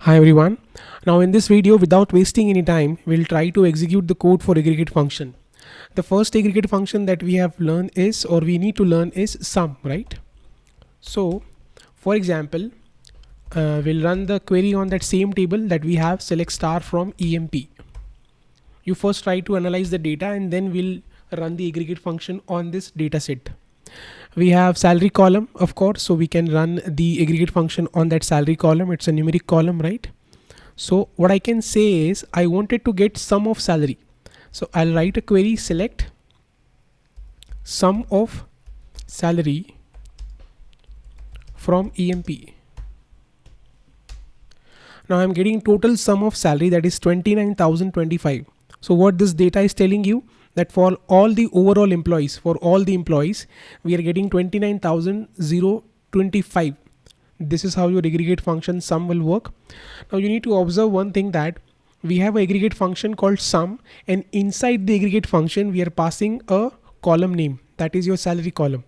Hi everyone. Now in this video, without wasting any time, we'll try to execute the code for aggregate function. The first aggregate function that we have learned is, or we need to learn is sum, right? So for example, we'll run the query on that same table that we have select star from EMP. You first try to analyze the data and then we'll run the aggregate function on this data set. We have salary column, of course, so we can run the aggregate function on that salary column. It's a numeric column, right? So what I can say is I wanted to get sum of salary. So I'll write a query select sum of salary from EMP. Now I'm getting total sum of salary, that is 29,025. So what this data is telling you, that for all the overall employees, we are getting 29,025. This is how your aggregate function sum will work. Now you need to observe one thing, that we have an aggregate function called sum, and inside the aggregate function we are passing a column name, that is your salary column.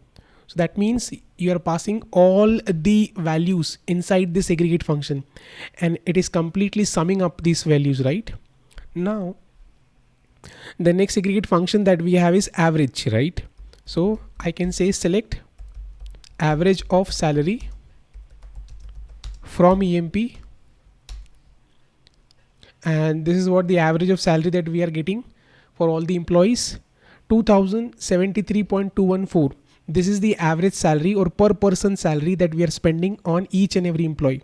So that means you are passing all the values inside this aggregate function and it is completely summing up these values, right? Now the next aggregate function that we have is average, right? So I can say select average of salary from EMP, and this is what the average of salary that we are getting for all the employees, 2073.214. This is the average salary or per person salary that we are spending on each and every employee,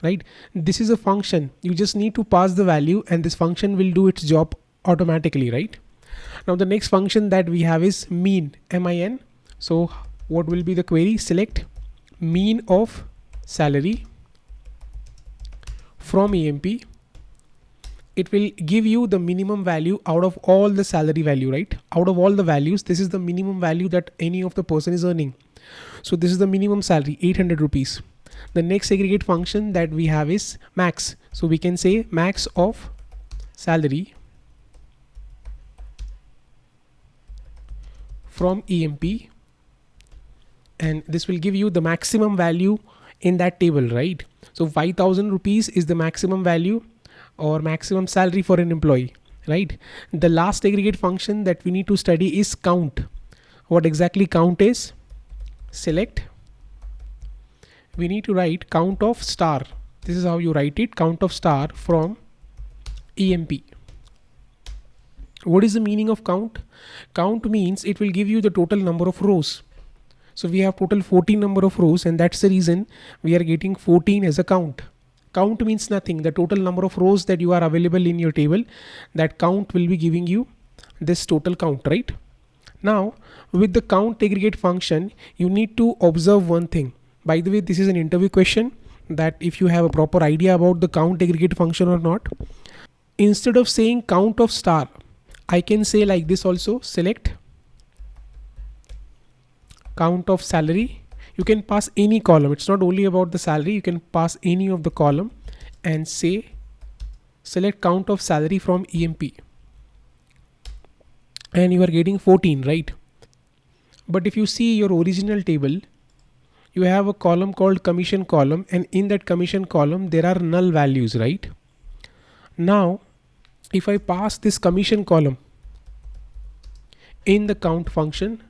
right? This is a function. You just need to pass the value and this function will do its job automatically, right? Now the next function that we have is mean, min. So what will be the query? Select mean of salary from EMP. It will give you the minimum value out of all the salary value, right? Out of all the values, this is the minimum value that any of the person is earning. So this is the minimum salary, 800 rupees. The next aggregate function that we have is max. So we can say max of salary from EMP, and this will give you the maximum value in that table, right? So 5,000 rupees is the maximum value or maximum salary for an employee, right? The last aggregate function that we need to study is count. What exactly count is? Select, we need to write count of star. This is how you write it, count of star from EMP. What is the meaning of count? Count means it will give you the total number of rows. So we have total 14 number of rows, and that's the reason we are getting 14 as a count. Count means nothing. The total number of rows that you are available in your table, that count will be giving you this total count, right? Now with the count aggregate function, you need to observe one thing. By the way, this is an interview question, that if you have a proper idea about the count aggregate function or not. Instead of saying count of star, I can say like this also, select count of salary. You can pass any column. It's not only about the salary. You can pass any of the column and say select count of salary from EMP, and you are getting 14, right? But if you see your original table, you have a column called commission column, and in that commission column there are null values, right? Now if I pass this commission column in the count function,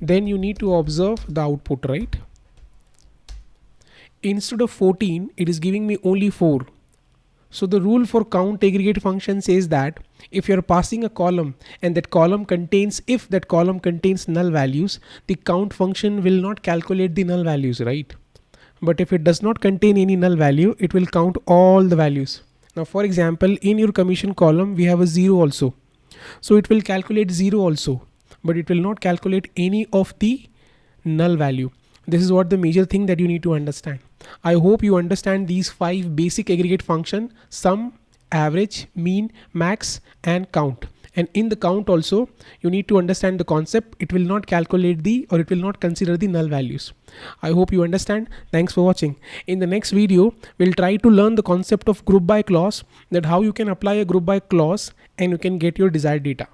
then you need to observe the output, right? Instead of 14, it is giving me only 4. So the rule for count aggregate function says that if you're passing a column and that column contains, if that column contains null values, the count function will not calculate the null values, right? But if it does not contain any null value, it will count all the values. Now for example, in your commission column we have a 0 also, so it will calculate 0 also, but it will not calculate any of the null value. This is what the major thing that you need to understand. I hope you understand these 5 basic aggregate function: sum, average, mean, max and count. And in the count also you need to understand the concept. It will not calculate it will not consider the null values. I hope you understand. Thanks for watching. In the next video we'll try to learn the concept of group by clause, that how you can apply a group by clause and you can get your desired data.